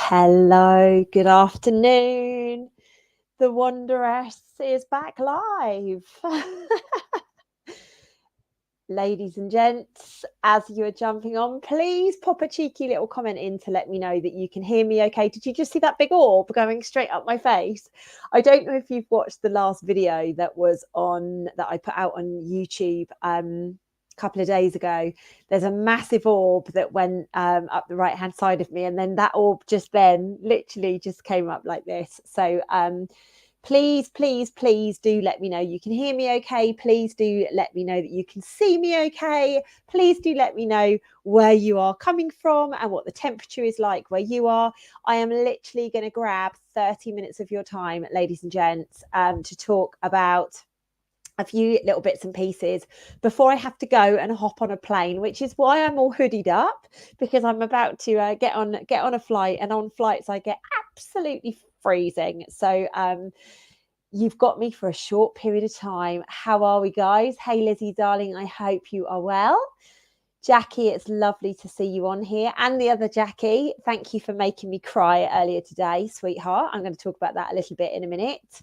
Hello, good afternoon. The Wanderess is back live. Ladies and gents, as you are jumping on, please pop a cheeky little comment in to let me know that you can hear me okay. Did you just see that big orb going straight up my face? I don't know if you've watched the last video that I put out on YouTube a couple of days ago. There's a massive orb that went up the right hand side of me, and then that orb just then literally just came up like this. So please do let me know you can hear me okay. Please do let me know that you can see me okay. Please do let me know where you are coming from and what the temperature is like where you are. I am literally going to grab 30 minutes of your time, ladies and gents, to talk about a few little bits and pieces before I have to go and hop on a plane, which is why I'm all hoodied up, because I'm about to get on a flight, and on flights I get absolutely freezing. So you've got me for a short period of time. How are we, guys? Hey, Lizzie, darling, I hope you are well. Jackie, it's lovely to see you on here. And the other Jackie, thank you for making me cry earlier today, sweetheart. I'm going to talk about that a little bit in a minute.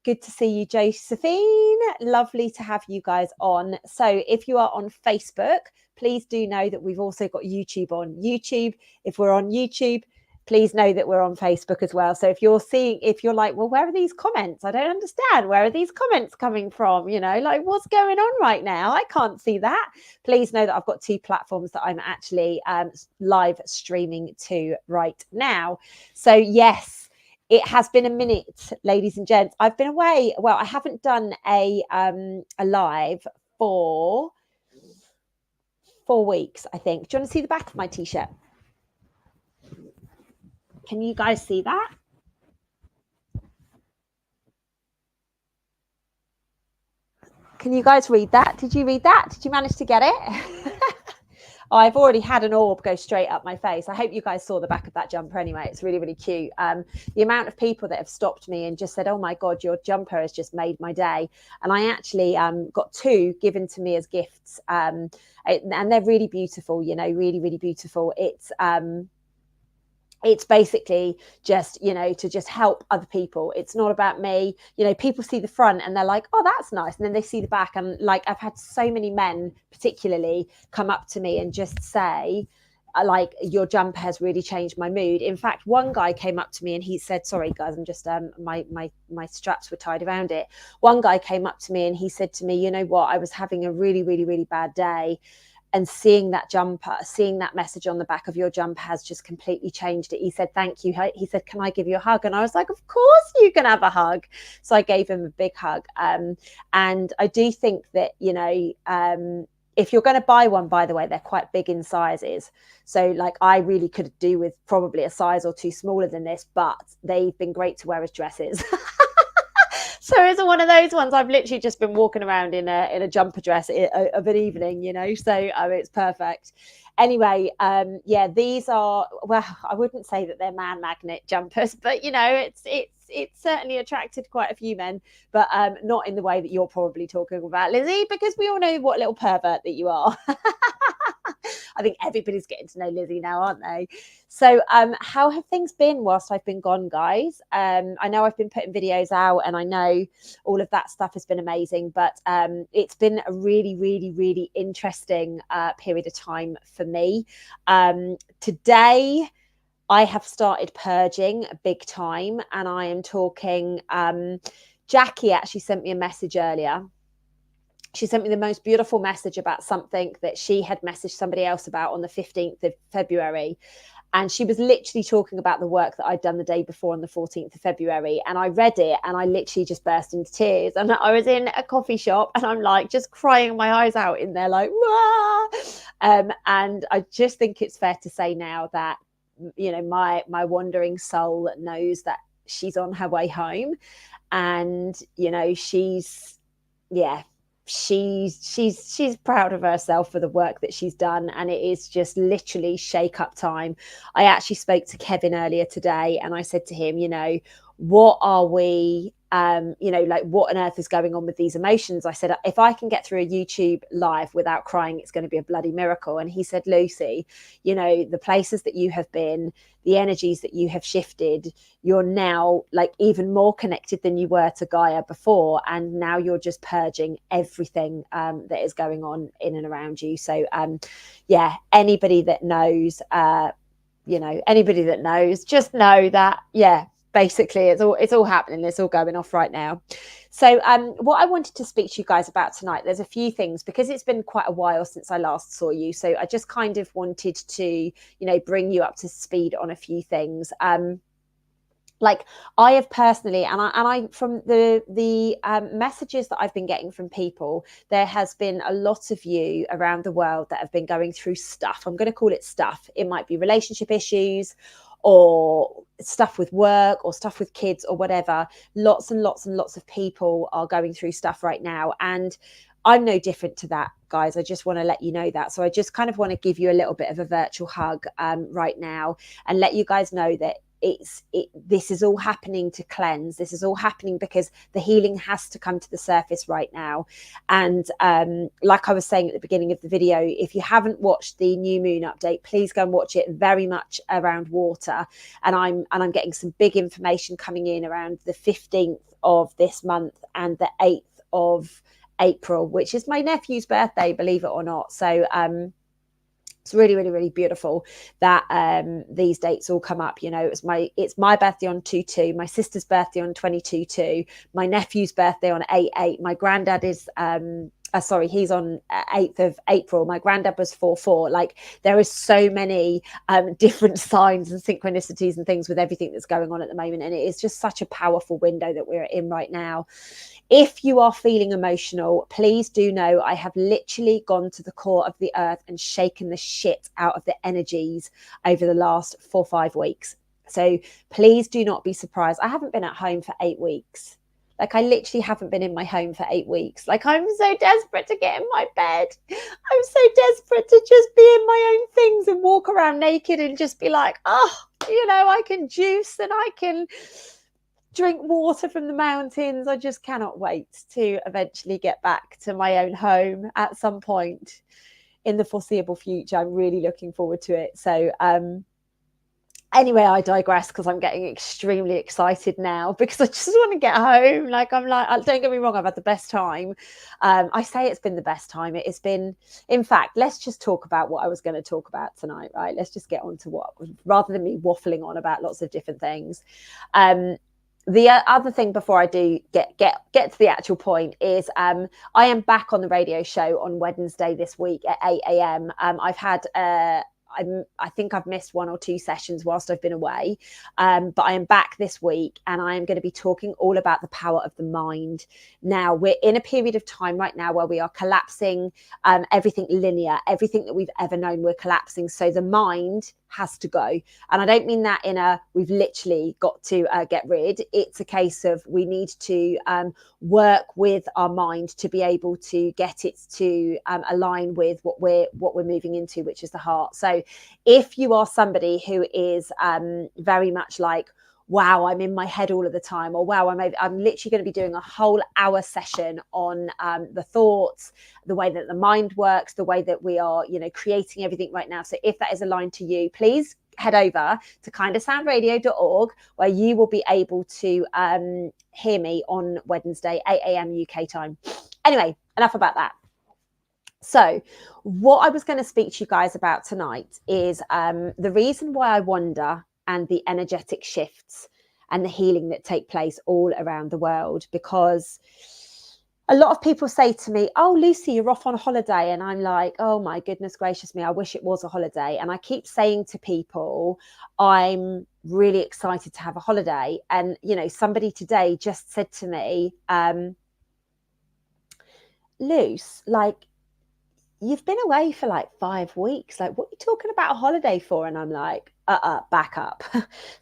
Good to see you, Josephine. Lovely to have you guys on. So if you are on Facebook, please do know that we've also got YouTube on YouTube. If we're on YouTube, please know that we're on Facebook as well. So if you're like, well, where are these comments? I don't understand. Where are these comments coming from? You know, like, what's going on right now? I can't see that. Please know that I've got two platforms that I'm actually live streaming to right now. So yes, it has been a minute, ladies and gents. I've been away. Well, I haven't done a live for 4 weeks, I think. Do you want to see the back of my t-shirt? Can you guys see that? Can you guys read that? Did you read that? Did you manage to get it? I've already had an orb go straight up my face. I hope you guys saw the back of that jumper anyway. It's really, really cute. The amount of people that have stopped me and just said, oh my God, your jumper has just made my day. And I actually got two given to me as gifts. And they're really beautiful, you know, really, really beautiful. It's basically just, you know, to just help other people. It's not about me. You know, people see the front and they're like, oh, that's nice. And then they see the back. And like, I've had so many men particularly come up to me and just say, like, your jumper has really changed my mood. In fact, one guy came up to me and he said, sorry guys, I'm just my straps were tied around it. One guy came up to me and he said to me, you know what, I was having a really, really, really bad day. And seeing that jumper, seeing that message on the back of your jumper has just completely changed it. He said, thank you. He said, can I give you a hug? And I was like, of course you can have a hug. So I gave him a big hug. And I do think that, you know, if you're going to buy one, by the way, they're quite big in sizes. So like I really could do with probably a size or two smaller than this, but they've been great to wear as dresses. So it's one of those ones. I've literally just been walking around in a jumper dress of an evening, you know, so it's perfect. Anyway, yeah, these are, well, I wouldn't say that they're man magnet jumpers, but you know, it's certainly attracted quite a few men, but not in the way that you're probably talking about, Lizzie, because we all know what little pervert that you are. I think everybody's getting to know Lizzie now, aren't they? So how have things been whilst I've been gone, guys? I know I've been putting videos out and I know all of that stuff has been amazing, but it's been a really, really, really interesting period of time for me. Today, I have started purging big time, and I am talking. Jackie actually sent me a message earlier. She sent me the most beautiful message about something that she had messaged somebody else about on the 15th of February. And she was literally talking about the work that I'd done the day before on the 14th of February. And I read it and I literally just burst into tears. And I was in a coffee shop and I'm like just crying my eyes out in there like, wah! And I just think it's fair to say now that, you know, my wandering soul knows that she's on her way home. And, you know, she's proud of herself for the work that she's done, and it is just literally shake up time. I actually spoke to Kevin earlier today and I said to him, you know, what are we you know, like what on earth is going on with these emotions? I said, if I can get through a YouTube live without crying, it's going to be a bloody miracle. And he said, Lucy, you know, the places that you have been, the energies that you have shifted, you're now like even more connected than you were to Gaia before. And now you're just purging everything that is going on in and around you. So yeah, anybody that knows, you know, anybody that knows, just know that, yeah, basically it's all happening, it's all going off right now. So what I wanted to speak to you guys about tonight, there's a few things, because it's been quite a while since I last saw you, so I just kind of wanted to, you know, bring you up to speed on a few things. Like I have personally, and I from the messages that I've been getting from people, there has been a lot of you around the world that have been going through stuff. I'm going to call it stuff. It might be relationship issues, or stuff with work, or stuff with kids, or whatever. Lots and lots and lots of people are going through stuff right now, and I'm no different to that, guys. I just want to let you know that. So I just kind of want to give you a little bit of a virtual hug right now, and let you guys know that this is all happening to cleanse. This is all happening because the healing has to come to the surface right now. And like I was saying at the beginning of the video, if you haven't watched the new moon update, please go and watch it. Very much around water, and I'm getting some big information coming in around the 15th of this month and the 8th of April, which is my nephew's birthday, believe it or not. So it's really, really, really beautiful that these dates all come up. You know, it's my birthday on 2/2, my sister's birthday on 22/2, my nephew's birthday on 8/8. My granddad is sorry, he's on 8th of April. My granddad was 4/4. Like, there is so many different signs and synchronicities and things with everything that's going on at the moment, and it is just such a powerful window that we're in right now. If you are feeling emotional, please do know I have literally gone to the core of the earth and shaken the shit out of the energies over the last 4 or 5 weeks. So please do not be surprised. I haven't been at home for 8 weeks. Like, I literally haven't been in my home for 8 weeks. Like, I'm so desperate to get in my bed. I'm so desperate to just be in my own things and walk around naked and just be like, oh, you know, I can juice and I can drink water from the mountains. I just cannot wait to eventually get back to my own home at some point in the foreseeable future. I'm really looking forward to it. So anyway, I digress, because I'm getting extremely excited now because I just want to get home. Like, I'm like, don't get me wrong, I've had the best time. I say it's been the best time. It has been, in fact, let's just talk about what I was going to talk about tonight, right? Let's just get on to what, rather than me waffling on about lots of different things. The other thing before I do get to the actual point is I am back on the radio show on Wednesday this week at 8 a.m. I've had I think I've missed 1 or 2 sessions whilst I've been away, but I am back this week, and I am going to be talking all about the power of the mind. Now, we're in a period of time right now where we are collapsing everything linear, everything that we've ever known, we're collapsing. So the mind has to go. And I don't mean that in a, we've literally got to get rid. It's a case of we need to work with our mind to be able to get it to align with what we're moving into, which is the heart. So if you are somebody who is very much like, wow, I'm in my head all of the time, or wow, I'm literally going to be doing a whole hour session on the thoughts, the way that the mind works, the way that we are, you know, creating everything right now. So if that is aligned to you, please head over to kindofsoundradio.org, where you will be able to hear me on Wednesday, 8 a.m. UK time. Anyway, enough about that. So what I was going to speak to you guys about tonight is the reason why I wonder, and the energetic shifts and the healing that take place all around the world. Because a lot of people say to me, oh, Lucy, you're off on holiday. And I'm like, oh my goodness gracious me, I wish it was a holiday. And I keep saying to people, I'm really excited to have a holiday. And, you know, somebody today just said to me, Luce, like, you've been away for like 5 weeks. Like, what are you talking about a holiday for? And I'm like, back up.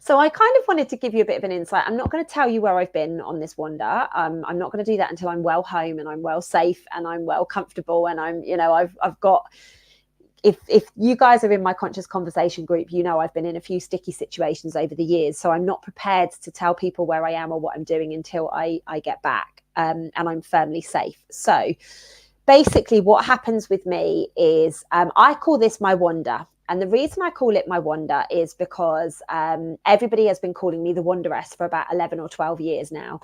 So I kind of wanted to give you a bit of an insight. I'm not going to tell you where I've been on this wander. I'm not going to do that until I'm well home and I'm well safe and I'm well comfortable and I'm, you know, I've got if you guys are in my conscious conversation group, you know I've been in a few sticky situations over the years, so I'm not prepared to tell people where I am or what I'm doing until I get back, and I'm firmly safe. So basically what happens with me is I call this my wander. And the reason I call it my wander is because everybody has been calling me the Wanderess for about 11 or 12 years now.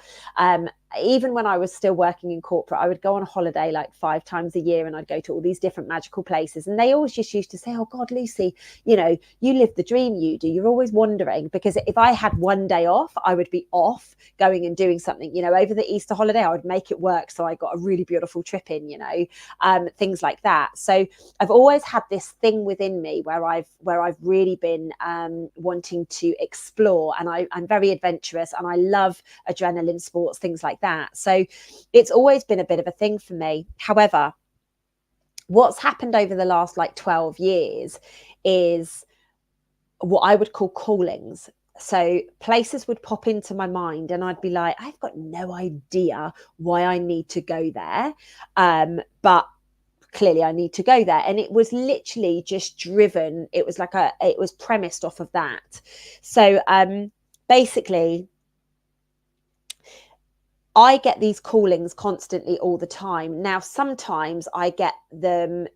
Even when I was still working in corporate, I would go on holiday like 5 times a year, and I'd go to all these different magical places. And they always just used to say, oh God, Lucy, you know, you live the dream, you do. You're always wandering. Because if I had one day off, I would be off going and doing something. You know, over the Easter holiday, I would make it work. So I got a really beautiful trip in, you know, things like that. So I've always had this thing within me where I've really been wanting to explore, and I'm very adventurous, and I love adrenaline sports, things like that. So it's always been a bit of a thing for me. However, what's happened over the last like 12 years is what I would call callings. So places would pop into my mind, and I'd be like, I've got no idea why I need to go there, but clearly I need to go there. And it was literally just driven. It was premised off of that. So basically, I get these callings constantly all the time. Now, sometimes I get them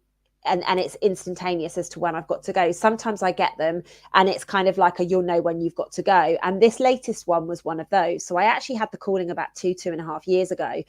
and it's instantaneous as to when I've got to go. Sometimes I get them and it's kind of like you'll know when you've got to go. And this latest one was one of those. So I actually had the calling about 2.5 years ago,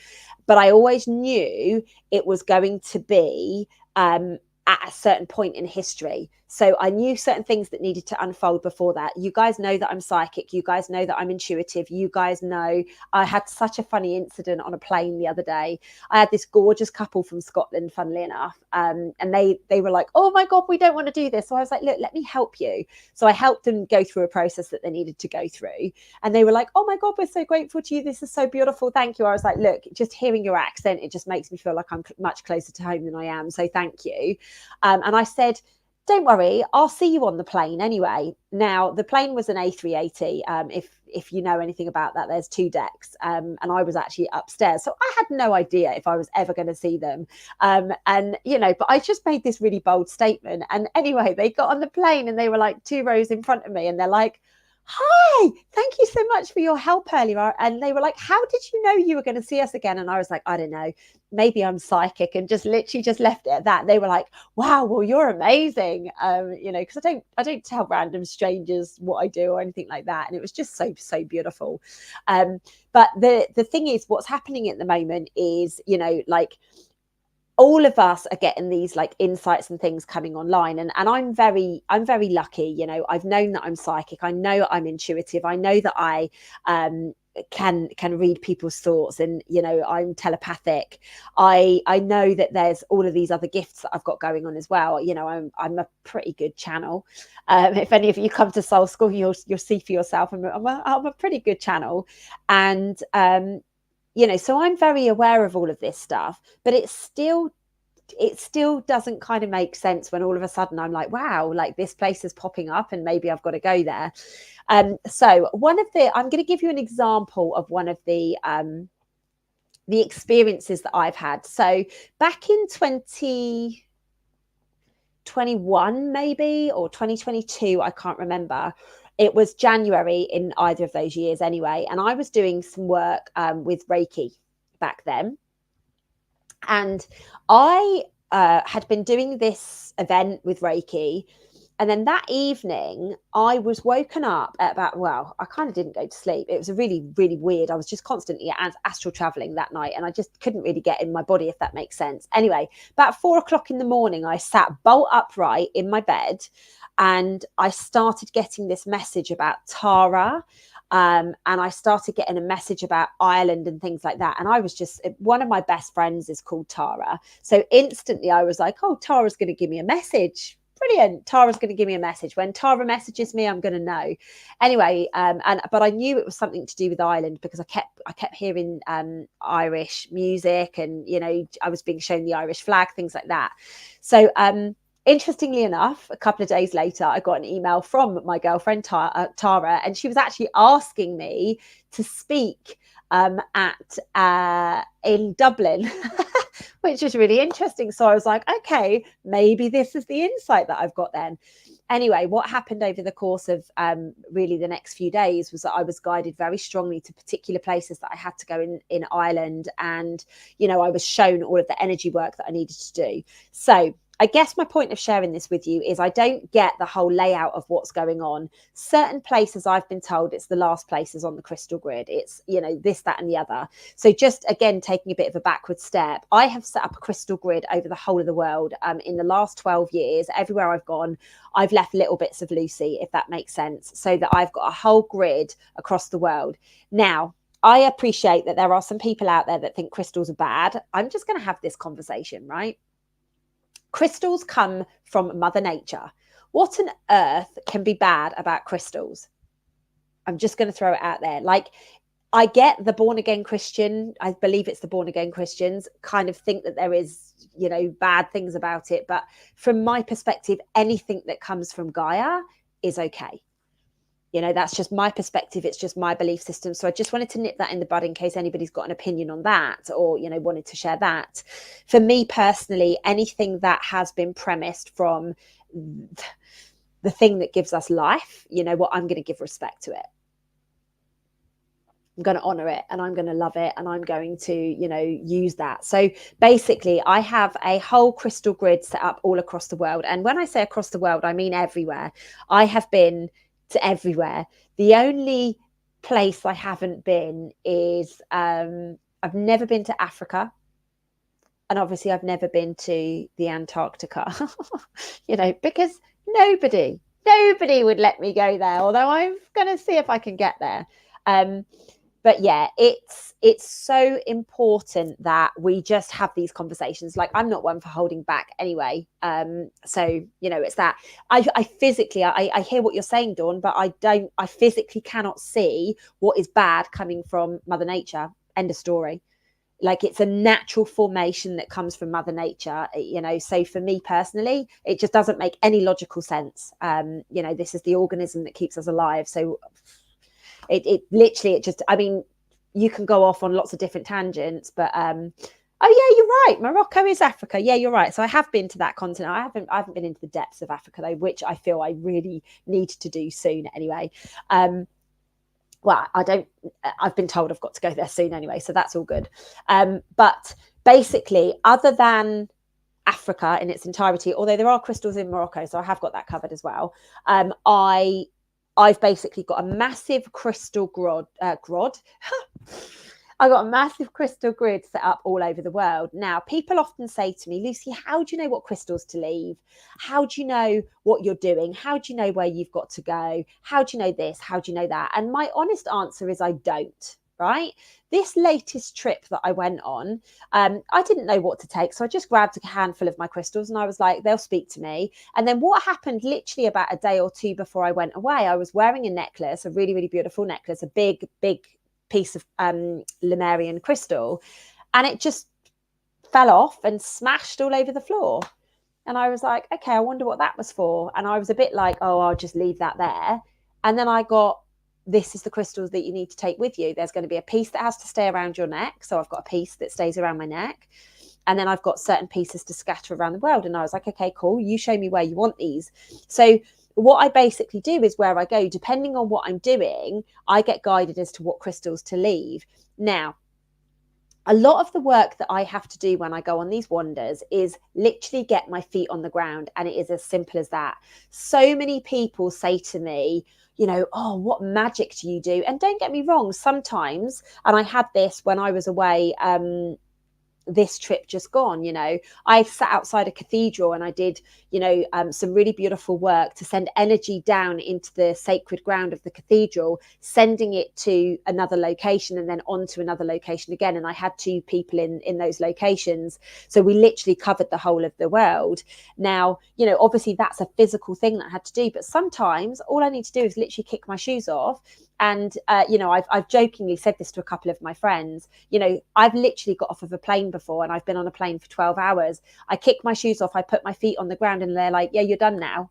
but I always knew it was going to be at a certain point in history. So I knew certain things that needed to unfold before that. You guys know that I'm psychic. You guys know that I'm intuitive. You guys know I had such a funny incident on a plane the other day. I had this gorgeous couple from Scotland, funnily enough, and they were like, oh my God, we don't want to do this. So I was like, look, let me help you. So I helped them go through a process that they needed to go through. And they were like, oh my God, we're so grateful to you. This is so beautiful. Thank you. I was like, look, just hearing your accent, it just makes me feel like I'm much closer to home than I am. So thank you. And I said, don't worry, I'll see you on the plane anyway. Now, the plane was an A380. If you know anything about that, there's 2 decks. And I was actually upstairs. So I had no idea if I was ever going to see them. And, you know, but I just made this really bold statement. And anyway, they got on the plane and they were like 2 rows in front of me. And they're like, hi, thank you so much for your help earlier. And they were like, how did you know you were going to see us again? And I was like, I don't know, maybe I'm psychic, and just literally just left it at that. They were like, wow, well, you're amazing. You know, because I don't tell random strangers what I do or anything like that. And it was just so beautiful. But the thing is, what's happening at the moment is, you know, like, all of us are getting these like insights and things coming online, and I'm very lucky. You know, I've known that I'm psychic. I know I'm intuitive. I know that I can read people's thoughts, and you know, I'm telepathic. I know that there's all of these other gifts that I've got going on as well. You know, I'm a pretty good channel. If any of you come to Soul School, you'll see for yourself. I'm a pretty good channel, and you know, so I'm very aware of all of this stuff, but it still doesn't kind of make sense when all of a sudden I'm like, wow, like this place is popping up and maybe I've got to go there. So I'm going to give you an example of one of the experiences that I've had. So back in 2021, maybe, or 2022, I can't remember. It was January in either of those years anyway. And I was doing some work with Reiki back then. And I had been doing this event with Reiki. And then that evening, I was woken up at about, well, I kind of didn't go to sleep. It was really weird. I was just constantly astral traveling that night, and I just couldn't really get in my body, if that makes sense. Anyway, about 4:00 in the morning, I sat bolt upright in my bed, and I started getting this message about Tara. And I started getting a message about Ireland and things like that. And I was just, one of my best friends is called Tara. So instantly I was like, oh, Tara's going to give me a message. Brilliant. Tara's going to give me a message. When Tara messages me, I'm going to know. Anyway, but I knew it was something to do with Ireland because I kept hearing Irish music, and you know, I was being shown the Irish flag, things like that. So interestingly enough, a couple of days later, I got an email from my girlfriend Tara, and she was actually asking me to speak in Dublin, which is really interesting. So I was like, okay, maybe this is the insight that I've got then. Anyway, what happened over the course of really the next few days was that I was guided very strongly to particular places that I had to go in Ireland. And, I was shown all of the energy work that I needed to do. So I guess my point of sharing this with you is I don't get the whole layout of what's going on. Certain places I've been told it's the last places on the crystal grid. It's, this, that, and the other. So just again, taking a bit of a backward step, I have set up a crystal grid over the whole of the world. In the last 12 years, everywhere I've gone, I've left little bits of Lucy, if that makes sense, so that I've got a whole grid across the world. Now, I appreciate that there are some people out there that think crystals are bad. I'm just going to have this conversation, right? Crystals come from Mother Nature. What on earth can be bad about crystals? I'm just going to throw it out there. Like, I get the born again Christian, I believe it's the born again Christians, kind of think that there is, bad things about it. But from my perspective, anything that comes from Gaia is okay. That's just my perspective. It's just my belief system. So I just wanted to nip that in the bud in case anybody's got an opinion on that or, wanted to share that. For me personally, anything that has been premised from the thing that gives us life, what, I'm going to give respect to it. I'm going to honor it and I'm going to love it and I'm going to, use that. So basically, I have a whole crystal grid set up all across the world. And when I say across the world, I mean everywhere. I have been to everywhere. The only place I haven't been is I've never been to Africa. And obviously I've never been to the Antarctica, because nobody would let me go there, although I'm going to see if I can get there. But yeah, it's so important that we just have these conversations. Like, I'm not one for holding back anyway. So, it's that I physically, I hear what you're saying, Dawn, but I physically cannot see what is bad coming from Mother Nature. End of story. Like, it's a natural formation that comes from Mother Nature, so for me personally, it just doesn't make any logical sense. This is the organism that keeps us alive. So it literally, you can go off on lots of different tangents, but oh yeah, you're right, Morocco is Africa. Yeah, you're right. So I have been to that continent. I haven't been into the depths of Africa though, which I feel I really need to do soon anyway. Well, I've been told I've got to go there soon anyway, so that's all good. But basically, other than Africa in its entirety, although there are crystals in Morocco, so I have got that covered as well. I've basically got a massive crystal grod. I've got a massive crystal grid set up all over the world. Now, people often say to me, Lucy, how do you know what crystals to leave? How do you know what you're doing? How do you know where you've got to go? How do you know this? How do you know that? And my honest answer is I don't. Right? This latest trip that I went on, I didn't know what to take. So I just grabbed a handful of my crystals and I was like, they'll speak to me. And then what happened literally about a day or two before I went away, I was wearing a necklace, a really, really beautiful necklace, a big, big piece of Lemurian crystal. And it just fell off and smashed all over the floor. And I was like, okay, I wonder what that was for. And I was a bit like, oh, I'll just leave that there. And then I got, this is the crystals that you need to take with you. There's going to be a piece that has to stay around your neck. So I've got a piece that stays around my neck. And then I've got certain pieces to scatter around the world. And I was like, okay, cool. You show me where you want these. So what I basically do is where I go, depending on what I'm doing, I get guided as to what crystals to leave. Now, a lot of the work that I have to do when I go on these wanders is literally get my feet on the ground. And it is as simple as that. So many people say to me, oh, what magic do you do? And don't get me wrong, sometimes, and I had this when I was away, this trip just gone, I sat outside a cathedral and I did, some really beautiful work to send energy down into the sacred ground of the cathedral, sending it to another location and then on to another location again. And I had 2 people in those locations. So we literally covered the whole of the world. Now, obviously that's a physical thing that I had to do, but sometimes all I need to do is literally kick my shoes off. And, I've jokingly said this to a couple of my friends, I've literally got off of a plane before and I've been on a plane for 12 hours. I kick my shoes off, I put my feet on the ground and they're like, yeah, you're done now.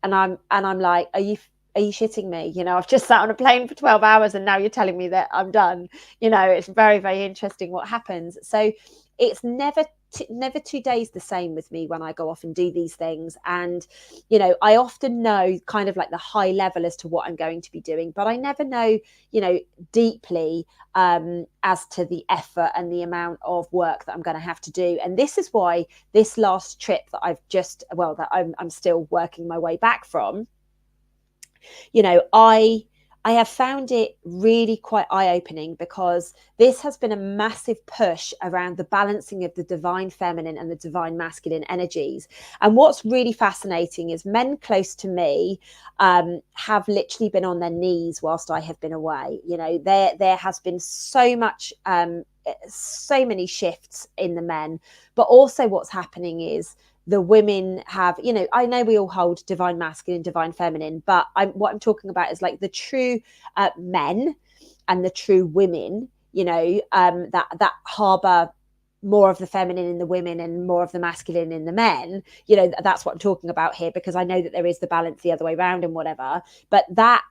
And I'm like, are you are you shitting me? You know, I've just sat on a plane for 12 hours and now you're telling me that I'm done. You know, it's very, very interesting what happens. So it's never 2 days the same with me when I go off and do these things. And, you know, I often know kind of like the high level as to what I'm going to be doing, but I never know, you know, deeply as to the effort and the amount of work that I'm going to have to do. And this is why this last trip that I'm still working my way back from, you know, I have found it really quite eye-opening, because this has been a massive push around the balancing of the divine feminine and the divine masculine energies. And what's really fascinating is men close to me have literally been on their knees whilst I have been away. You know, there has been so much, so many shifts in the men, but also what's happening is the women have, you know, I know we all hold divine masculine, divine feminine, but what I'm talking about is like the true men and the true women, you know, that harbor more of the feminine in the women and more of the masculine in the men. You know, that's what I'm talking about here, because I know that there is the balance the other way around and whatever, but that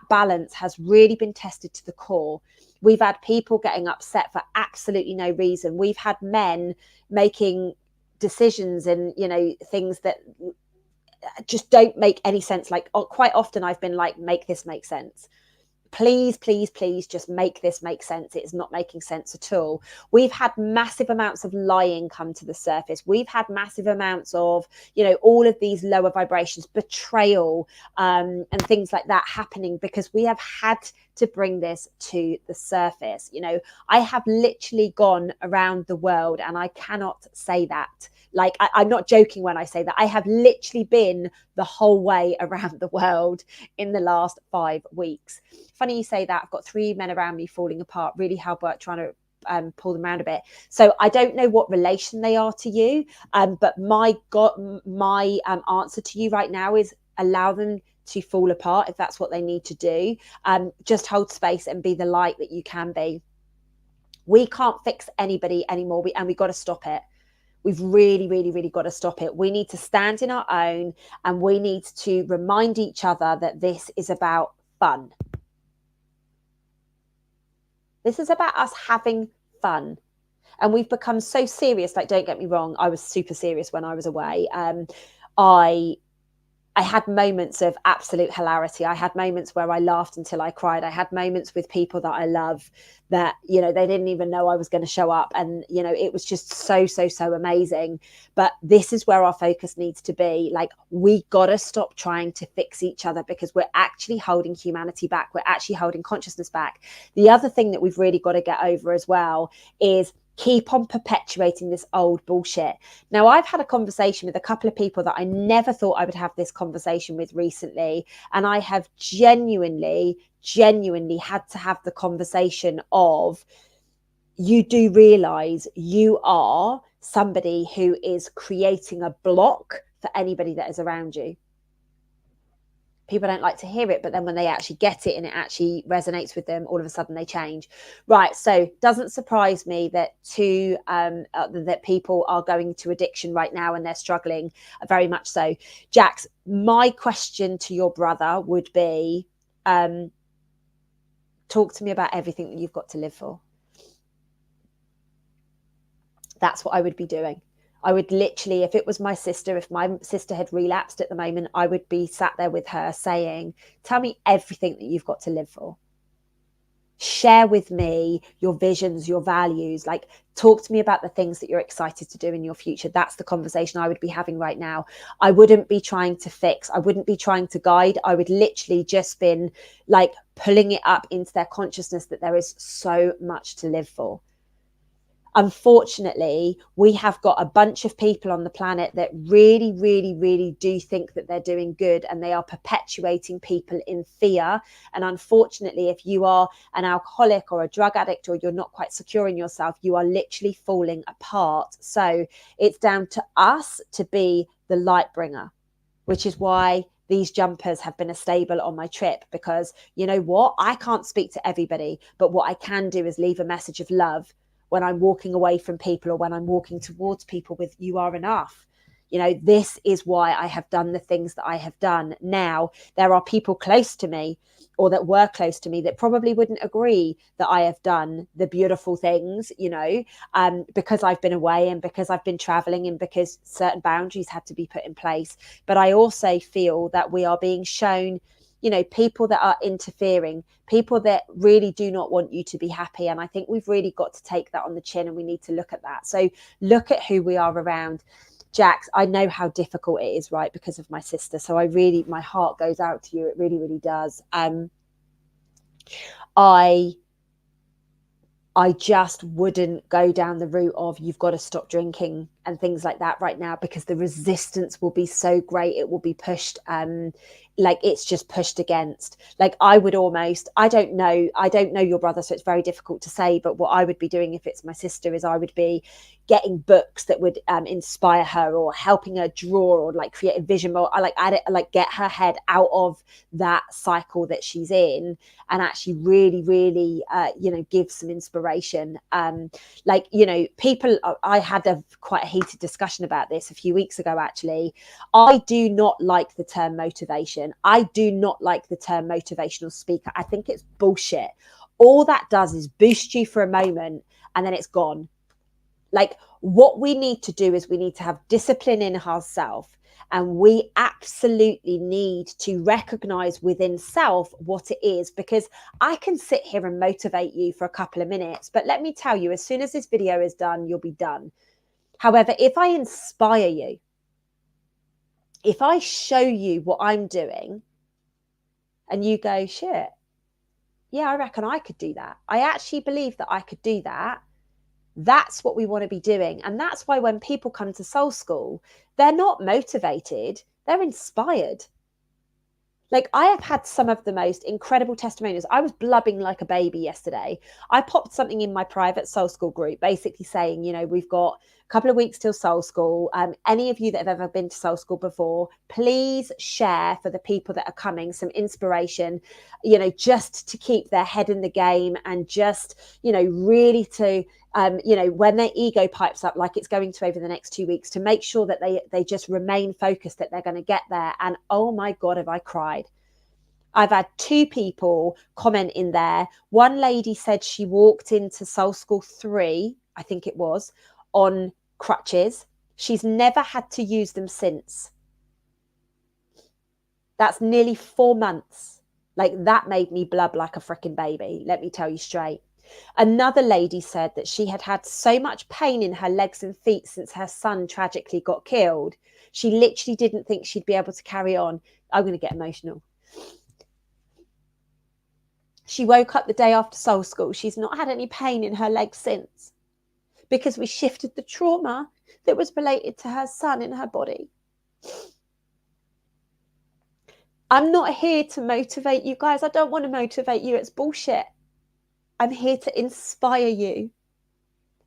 balance has really been tested to the core. We've had people getting upset for absolutely no reason. We've had men making decisions and, you know, things that just don't make any sense. Like, quite often I've been like, make this make sense. Please, please, please just make this make sense. It's not making sense at all. We've had massive amounts of lying come to the surface. We've had massive amounts of, you know, all of these lower vibrations, betrayal, and things like that happening, because we have had to bring this to the surface. You know, I have literally gone around the world, and I cannot say that. Like, I'm not joking when I say that. I have literally been the whole way around the world in the last 5 weeks. Funny you say that. I've got 3 men around me falling apart, really hard work trying to pull them around a bit. So I don't know what relation they are to you, but my answer to you right now is allow them to fall apart if that's what they need to do. Just hold space and be the light that you can be. We can't fix anybody anymore, and we've got to stop it. We've really, really, really got to stop it. We need to stand in our own, and we need to remind each other that this is about fun. This is about us having fun. And we've become so serious. Like, don't get me wrong, I was super serious when I was away. I had moments of absolute hilarity. I had moments where I laughed until I cried. I had moments with people that I love that, you know, they didn't even know I was going to show up. And, you know, it was just so, so, so amazing. But this is where our focus needs to be. Like, we got to stop trying to fix each other, because we're actually holding humanity back. We're actually holding consciousness back. The other thing that we've really got to get over as well is keep on perpetuating this old bullshit. Now, I've had a conversation with a couple of people that I never thought I would have this conversation with recently. And I have genuinely had to have the conversation of, you do realize you are somebody who is creating a block for anybody that is around you. People don't like to hear it, but then when they actually get it and it actually resonates with them, all of a sudden they change. Right. So doesn't surprise me that that people are going to addiction right now and they're struggling very much so. Jax, my question to your brother would be, talk to me about everything that you've got to live for. That's what I would be doing. I would literally, if it was my sister, if my sister had relapsed at the moment, I would be sat there with her saying, tell me everything that you've got to live for. Share with me your visions, your values. Like, talk to me about the things that you're excited to do in your future. That's the conversation I would be having right now. I wouldn't be trying to fix. I wouldn't be trying to guide. I would literally just been like pulling it up into their consciousness that there is so much to live for. Unfortunately, we have got a bunch of people on the planet that really, really, really do think that they're doing good, and they are perpetuating people in fear. And unfortunately, if you are an alcoholic or a drug addict, or you're not quite secure in yourself, you are literally falling apart. So it's down to us to be the light bringer, which is why these jumpers have been a staple on my trip, because you know what? I can't speak to everybody, but what I can do is leave a message of love when I'm walking away from people, or when I'm walking towards people with, you are enough. You know, this is why I have done the things that I have done. Now, there are people close to me or that were close to me that probably wouldn't agree that I have done the beautiful things, you know, because I've been away and because I've been traveling and because certain boundaries had to be put in place. But I also feel that we are being shown, you know, people that are interfering, people that really do not want you to be happy. And I think we've really got to take that on the chin, and we need to look at that. So look at who we are around. Jax, I know how difficult it is, right, because of my sister. So I really, my heart goes out to you. It really, really does. I just wouldn't go down the route of you've got to stop drinking and things like that right now, because the resistance will be so great. It will be pushed, like it's just pushed against. Like I would almost, I don't know your brother, so it's very difficult to say, but what I would be doing if it's my sister is I would be getting books that would inspire her, or helping her draw, or like create a vision board. I like add it, like get her head out of that cycle that she's in, and actually really, really, you know, give some inspiration. Like, you know, people, I had quite a heated discussion about this a few weeks ago, actually. I do not like the term motivation. I do not like the term motivational speaker. I think it's bullshit. All that does is boost you for a moment and then it's gone. Like what we need to do is we need to have discipline in ourselves, and we absolutely need to recognize within self what it is, because I can sit here and motivate you for a couple of minutes, but let me tell you, as soon as this video is done, you'll be done. However, if I inspire you, if I show you what I'm doing and you go, shit, yeah, I reckon I could do that. I actually believe that I could do that. That's what we want to be doing. And that's why when people come to Soul School, they're not motivated, they're inspired. Like I have had some of the most incredible testimonials. I was blubbing like a baby yesterday. I popped something in my private Soul School group, basically saying, you know, we've got a couple of weeks till Soul School. Any of you that have ever been to Soul School before, please share for the people that are coming some inspiration, you know, just to keep their head in the game, and just, you know, really to, you know, when their ego pipes up like it's going to over the next 2 weeks, to make sure that they just remain focused, that they're going to get there. And oh my God, have I cried. I've had 2 people comment in there. One lady said she walked into Soul School 3, I think it was, on crutches. She's never had to use them since. That's nearly 4 months. Like that made me blub like a freaking baby, let me tell you straight. Another lady said that she had had so much pain in her legs and feet since her son tragically got killed. She literally didn't think she'd be able to carry on. I'm going to get emotional. She woke up the day after Soul School. She's not had any pain in her legs since, because we shifted the trauma that was related to her son in her body. I'm not here to motivate you guys. I don't want to motivate you. It's bullshit. I'm here to inspire you.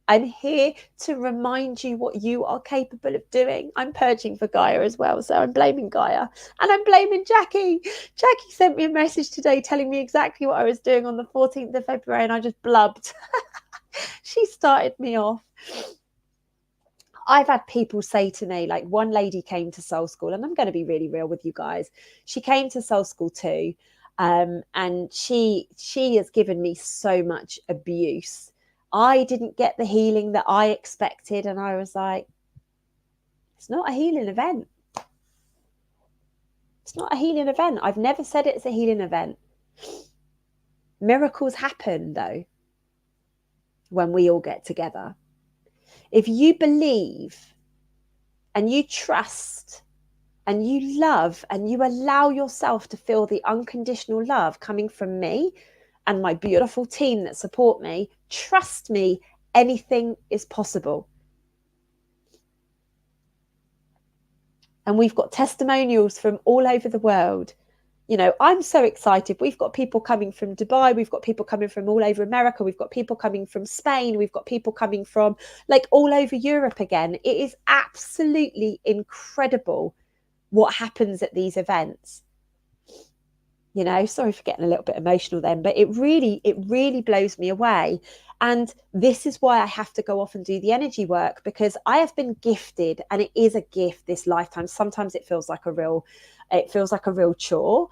I'm here to remind you what you are capable of doing. I'm purging for Gaia as well, so I'm blaming Gaia. And I'm blaming Jackie. Jackie sent me a message today telling me exactly what I was doing on the 14th of February, and I just blubbed. She started me off. I've had people say to me, like one lady came to Soul School, and I'm going to be really real with you guys. She came to Soul School too, and she has given me so much abuse. I didn't get the healing that I expected, and I was like, it's not a healing event. It's not a healing event. I've never said it's a healing event. Miracles happen, though, when we all get together. If you believe and you trust and you love and you allow yourself to feel the unconditional love coming from me and my beautiful team that support me, trust me, anything is possible. And we've got testimonials from all over the world. You know, I'm so excited. We've got people coming from Dubai. We've got people coming from all over America. We've got people coming from Spain. We've got people coming from like all over Europe again. It is absolutely incredible what happens at these events. You know, sorry for getting a little bit emotional then, but it really blows me away. And this is why I have to go off and do the energy work, because I have been gifted, and it is a gift this lifetime. Sometimes it feels like a real chore.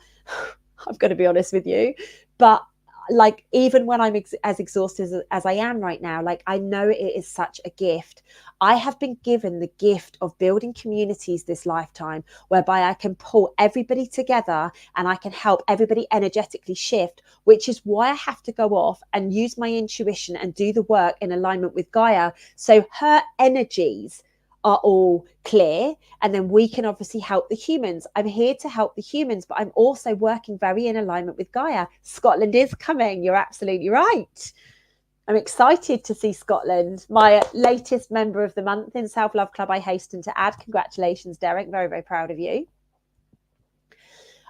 I'm going to be honest with you. But like, even when I'm as exhausted as I am right now, like, I know it is such a gift. I have been given the gift of building communities this lifetime, whereby I can pull everybody together and I can help everybody energetically shift, which is why I have to go off and use my intuition and do the work in alignment with Gaia. So her energies are all clear, and then we can obviously help the humans. I'm here to help the humans, but I'm also working very in alignment with Gaia. Scotland is coming. You're absolutely right. I'm excited to see Scotland. My latest member of the month in Self Love Club, I hasten to add. Congratulations, Derek. Very, very proud of you.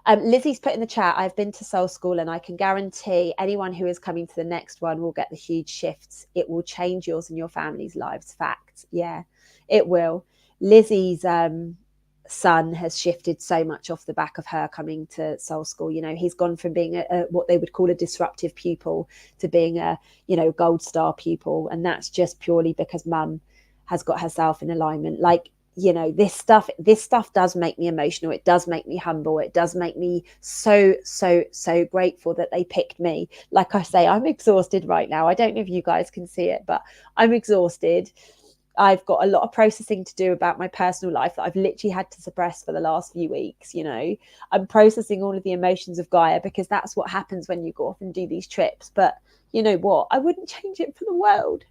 Lizzie's put in the chat, I've been to Soul School and I can guarantee anyone who is coming to the next one will get the huge shifts. It will change yours and your family's lives. Fact. Yeah, it will. Lizzie's son has shifted so much off the back of her coming to Soul School. You know, he's gone from being a what they would call a disruptive pupil to being a, you know, gold star pupil. And that's just purely because mum has got herself in alignment. Like, you know, this stuff does make me emotional. It does make me humble. It does make me so grateful that they picked me. Like I say, I'm exhausted right now. I don't know if you guys can see it, but I'm exhausted. I've got a lot of processing to do about my personal life that I've literally had to suppress for the last few weeks. You know, I'm processing all of the emotions of Gaia, because that's what happens when you go off and do these trips. But you know what? I wouldn't change it for the world.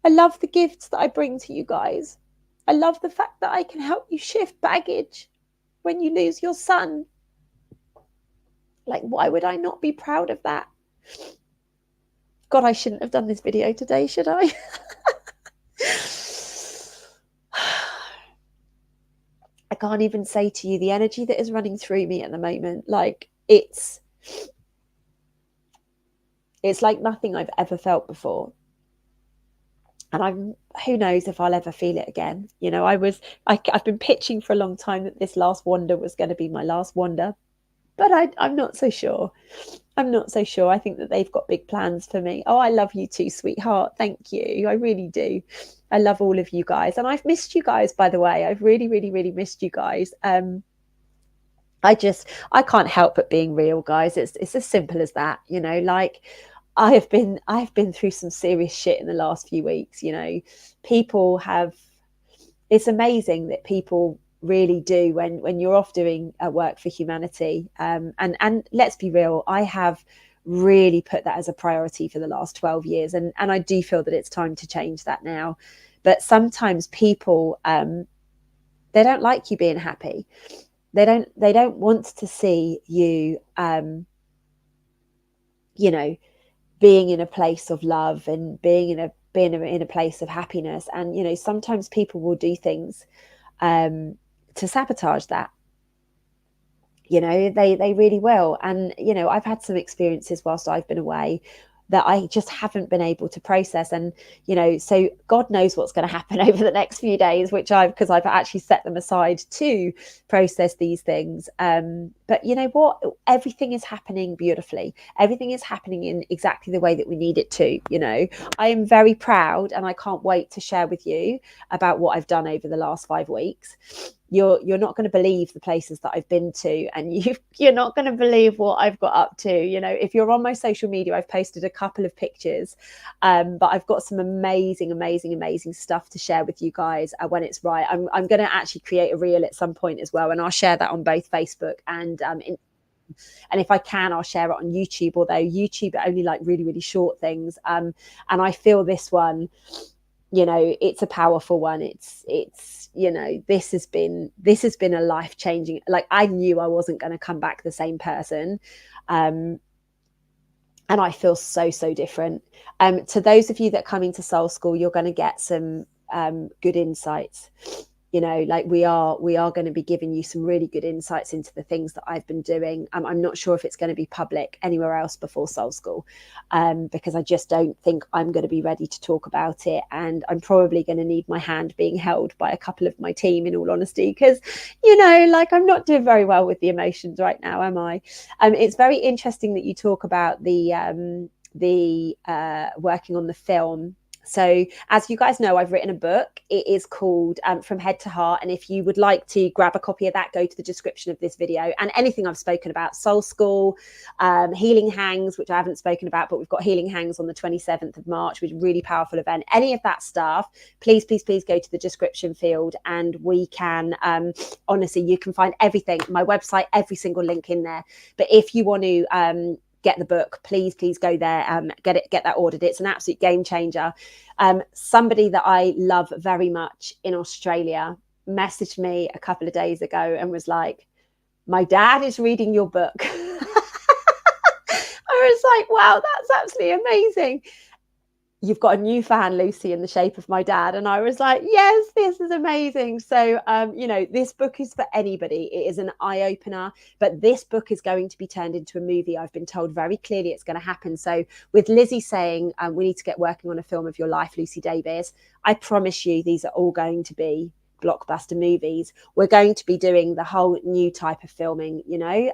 I love the gifts that I bring to you guys. I love the fact that I can help you shift baggage when you lose your son. Like, why would I not be proud of that? God, I shouldn't have done this video today, should I? I can't even say to you the energy that is running through me at the moment. Like, it's like nothing I've ever felt before. And who knows if I'll ever feel it again. You know, I've been pitching for a long time that this last wander was going to be my last wander, but I'm not so sure. I'm not so sure. I think that they've got big plans for me. Oh, I love you too, sweetheart. Thank you. I really do. I love all of you guys. And I've missed you guys, by the way. I've really, really, really missed you guys. I can't help but being real, guys. It's as simple as that, you know. Like, I've been through some serious shit in the last few weeks. You know, it's amazing that people really do when you're off doing work for humanity. And let's be real, I have really put that as a priority for the last 12 years, and I do feel that it's time to change that now. But sometimes people they don't like you being happy. They don't want to see you you know, being in a place of love and being in a place of happiness. And you know, sometimes people will do things to sabotage that. You know, they really will. And you know, I've had some experiences whilst I've been away that I just haven't been able to process. And you know, so God knows what's going to happen over the next few days, because I've actually set them aside to process these things. But you know what, everything is happening beautifully. Everything is happening in exactly the way that we need it to. You know, I am very proud, and I can't wait to share with you about what I've done over the last 5 weeks. You're not going to believe the places that I've been to, and you're not going to believe what I've got up to. You know, if you're on my social media, I've posted a couple of pictures, but I've got some amazing stuff to share with you guys when it's right. I'm going to actually create a reel at some point as well, and I'll share that on both Facebook and if I can, I'll share it on YouTube, although YouTube only like really short things. And I feel this one, you know, it's a powerful one. It's you know, this has been a life-changing, like, I knew I wasn't going to come back the same person, and I feel so different. To those of you that come into Soul School, you're going to get some good insights. You know, like, we are going to be giving you some really good insights into the things that I've been doing. I'm not sure if it's going to be public anywhere else before Soul School, because I just don't think I'm going to be ready to talk about it. And I'm probably going to need my hand being held by a couple of my team, in all honesty, because, you know, like, I'm not doing very well with the emotions right now, am I? It's very interesting that you talk about the working on the film. So as you guys know, I've written a book. It is called From Head to Heart. And if you would like to grab a copy of that, go to the description of this video. And anything I've spoken about, Soul School, Healing Hangs, which I haven't spoken about, but we've got Healing Hangs on the 27th of March, which is a really powerful event. Any of that stuff, please, please, please go to the description field, and we can, honestly, you can find everything, my website, every single link in there. But if you want to get the book, please go there, get that ordered. It's an absolute game changer. Somebody that I love very much in Australia messaged me a couple of days ago and was like, my dad is reading your book. I was like, wow, that's absolutely amazing. You've got a new fan, Lucy, in the shape of my dad. And I was like, yes, this is amazing. So, this book is for anybody. It is an eye opener, but this book is going to be turned into a movie. I've been told very clearly it's going to happen. So with Lizzie saying, we need to get working on a film of your life, Lucy Davies, I promise you, these are all going to be blockbuster movies. We're going to be doing the whole new type of filming, no,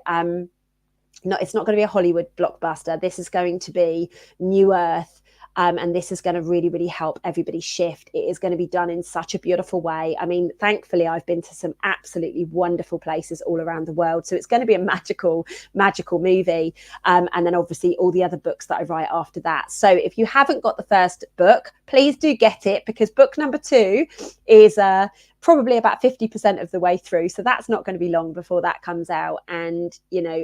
it's not going to be a Hollywood blockbuster. This is going to be New Earth. And this is going to really, really help everybody shift. It is going to be done in such a beautiful way. I mean, thankfully, I've been to some absolutely wonderful places all around the world. So it's going to be a magical, magical movie. And then obviously all the other books that I write after that. So if you haven't got the first book, please do get it, because book number 2 is probably about 50% of the way through. So that's not going to be long before that comes out. And,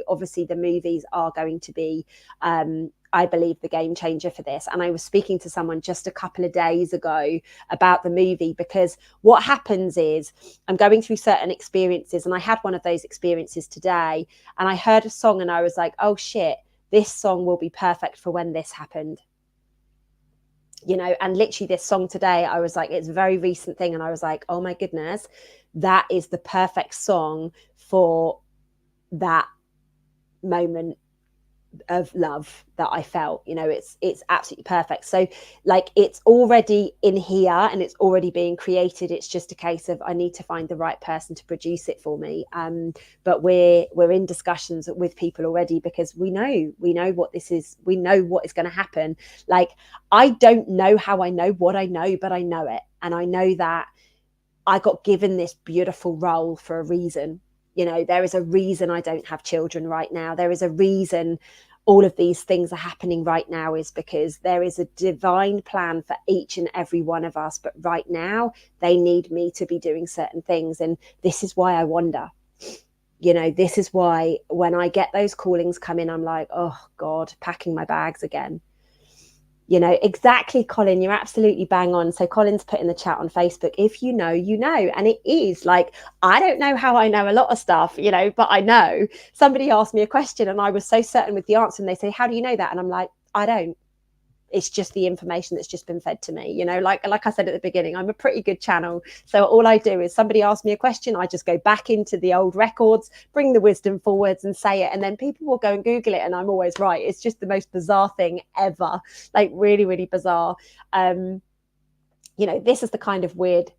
obviously the movies are going to be, I believe, the game changer for this. And I was speaking to someone just a couple of days ago about the movie, because what happens is I'm going through certain experiences, and I had one of those experiences today, and I heard a song and I was like, oh shit, this song will be perfect for when this happened. And literally this song today, I was like, it's a very recent thing. And I was like, oh my goodness, that is the perfect song for that moment of love that I felt. It's absolutely perfect. So like, it's already in here and it's already being created. It's just a case of I need to find the right person to produce it for me. But we're in discussions with people already, because we know what this is. We know what is going to happen. Like, I don't know how I know what I know, but I know it. And I know that I got given this beautiful role for a reason. There is a reason I don't have children right now. There is a reason all of these things are happening right now, is because there is a divine plan for each and every one of us. But right now, they need me to be doing certain things. And this is why I wonder. This is why when I get those callings come in, I'm like, oh God, packing my bags again. Exactly, Colin, you're absolutely bang on. So Colin's put in the chat on Facebook, if you know, you know. And it is like, I don't know how I know a lot of stuff, but I know. Somebody asked me a question and I was so certain with the answer, and they say, how do you know that? And I'm like, I don't. It's just the information that's just been fed to me. Like I said at the beginning, I'm a pretty good channel. So all I do is somebody asks me a question, I just go back into the old records, bring the wisdom forwards and say it. And then people will go and Google it and I'm always right. It's just the most bizarre thing ever. Like really, really bizarre. This is the kind of weird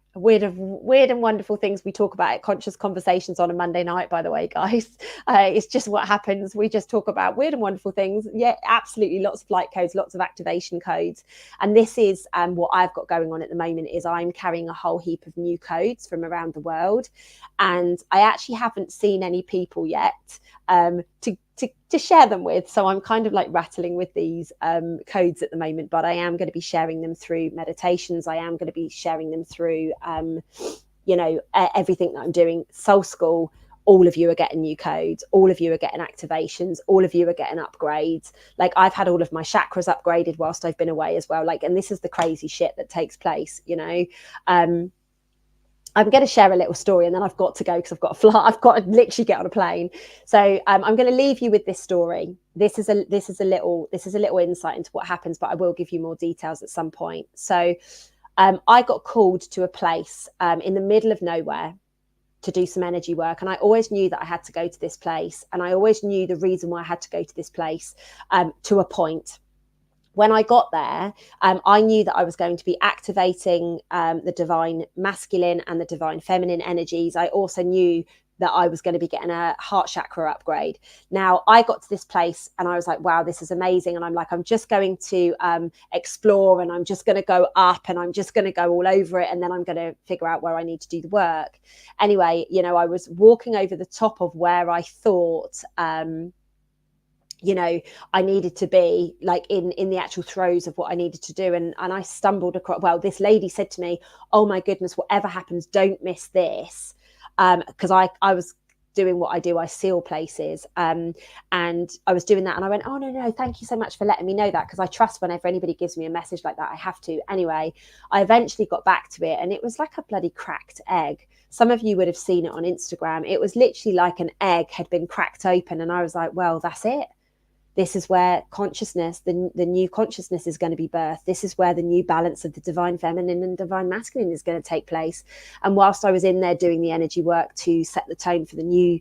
and wonderful things we talk about at Conscious Conversations on a Monday night, by the way, guys. It's just what happens. We just talk about weird and wonderful things. Yeah, absolutely. Lots of light codes, lots of activation codes. And this is what I've got going on at the moment, is I'm carrying a whole heap of new codes from around the world. And I actually haven't seen any people yet to share them with. So I'm kind of like rattling with these codes at the moment, but I am going to be sharing them through meditations. I am going to be sharing them through, everything that I'm doing. Soul School, all of you are getting new codes. All of you are getting activations. All of you are getting upgrades. Like, I've had all of my chakras upgraded whilst I've been away as well. Like, and this is the crazy shit that takes place, I'm going to share a little story and then I've got to go because I've got to fly. I've got to literally get on a plane. So I'm going to leave you with this story. This is a little insight into what happens, but I will give you more details at some point. So I got called to a place in the middle of nowhere to do some energy work. And I always knew that I had to go to this place. And I always knew the reason why I had to go to this place to a point. When I got there, I knew that I was going to be activating the divine masculine and the divine feminine energies. I also knew that I was going to be getting a heart chakra upgrade. Now I got to this place and I was like, wow, this is amazing. And I'm like, I'm just going to explore, and I'm just going to go up, and I'm just going to go all over it. And then I'm going to figure out where I need to do the work. Anyway, you know, I was walking over the top of where I thought, you know, I needed to be, like in the actual throes of what I needed to do. And I stumbled across, well, this lady said to me, oh my goodness, whatever happens, don't miss this. Because I was doing what I do, I seal places. And I was doing that, and I went, oh no, thank you so much for letting me know that, because I trust whenever anybody gives me a message like that, I have to. Anyway, I eventually got back to it, and it was like a bloody cracked egg. Some of you would have seen it on Instagram. It was literally like an egg had been cracked open, and I was like, well, that's it. This is where consciousness, the new consciousness is going to be birthed. This is where the new balance of the divine feminine and divine masculine is going to take place. And whilst I was in there doing the energy work to set the tone for the new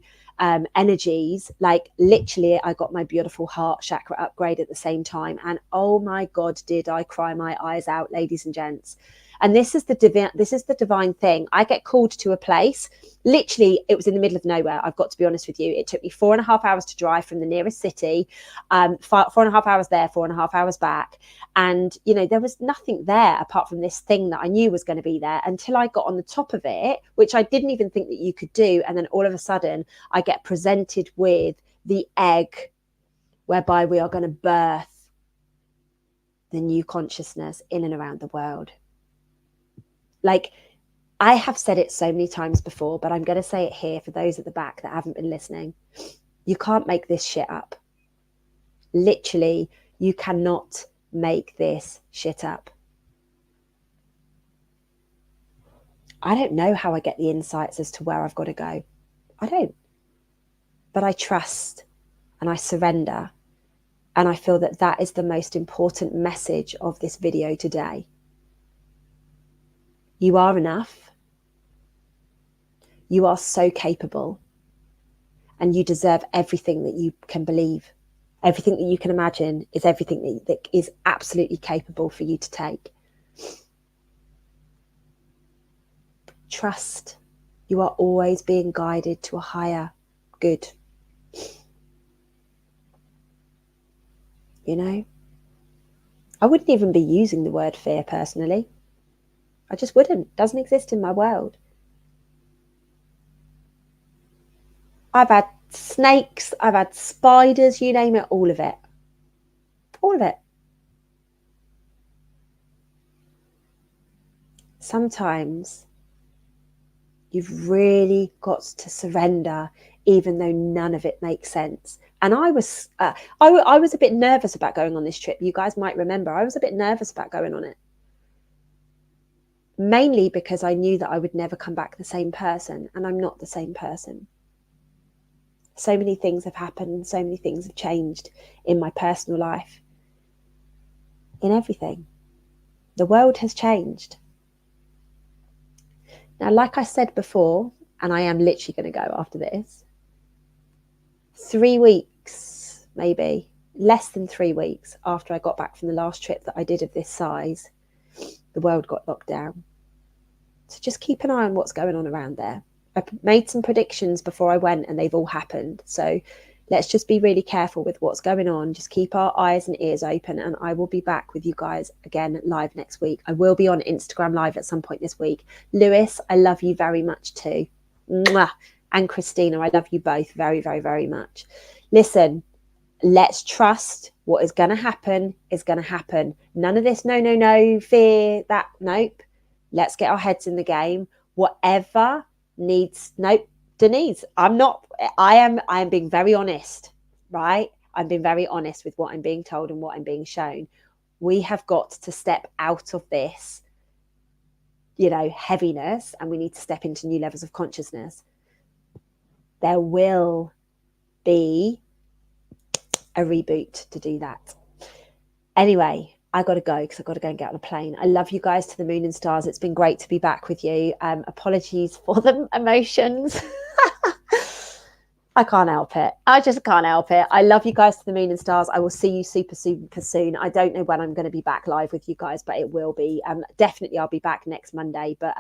energies, like literally I got my beautiful heart chakra upgrade at the same time. And oh my God, did I cry my eyes out, ladies and gents. And this is the divine thing. I get called to a place. Literally, it was in the middle of nowhere. I've got to be honest with you. It took me 4.5 hours to drive from the nearest city. 4.5 hours there, 4.5 hours back. And, you know, there was nothing there apart from this thing that I knew was going to be there until I got on the top of it, which I didn't even think that you could do. And then all of a sudden, I get presented with the egg whereby we are going to birth the new consciousness in and around the world. Like, I have said it so many times before, but I'm going to say it here for those at the back that haven't been listening. You can't make this shit up. Literally, you cannot make this shit up. I don't know how I get the insights as to where I've got to go. I don't. But I trust and I surrender. And I feel that that is the most important message of this video today. You are enough. You are so capable. And you deserve everything that you can believe. Everything that you can imagine is everything that is absolutely capable for you to take. Trust. You are always being guided to a higher good. You know? I wouldn't even be using the word fear personally. I just wouldn't. It doesn't exist in my world. I've had snakes, I've had spiders, you name it, all of it. All of it. Sometimes you've really got to surrender, even though none of it makes sense. And I was a bit nervous about going on this trip. You guys might remember I was a bit nervous about going on it. Mainly because I knew that I would never come back the same person, and I'm not the same person. So many things have happened, so many things have changed in my personal life, in everything. The world has changed. Now, like I said before, and I am literally going to go after this, 3 weeks, maybe less than 3 weeks after I got back from the last trip that I did of this size, the world got locked down. So just keep an eye on what's going on around there. I made some predictions before I went, and they've all happened. So let's just be really careful with what's going on. Just keep our eyes and ears open, and I will be back with you guys again live next week. I will be on Instagram live at some point this week. Lewis, I love you very much too. Mwah. And Christina, I love you both very, very, very much. Listen, let's trust what is going to happen is going to happen. None of this, no, fear, that, nope. Let's get our heads in the game. Whatever needs, nope, Denise, I am being very honest, right? I'm being very honest with what I'm being told and what I'm being shown. We have got to step out of this, you know, heaviness, and we need to step into new levels of consciousness. There will be a reboot to do that. Anyway, I got to go because I've got to go and get on a plane. I love you guys to the moon and stars. It's been great to be back with you. Apologies for the emotions. I can't help it. I just can't help it. I love you guys to the moon and stars. I will see you super soon. I don't know when I'm going to be back live with you guys, but it will be. Definitely I'll be back next Monday. But,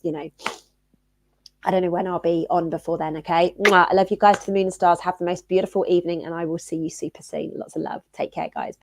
you know, I don't know when I'll be on before then. Okay. Mwah. I love you guys to the moon and stars. Have the most beautiful evening, and I will see you super soon. Lots of love. Take care, guys.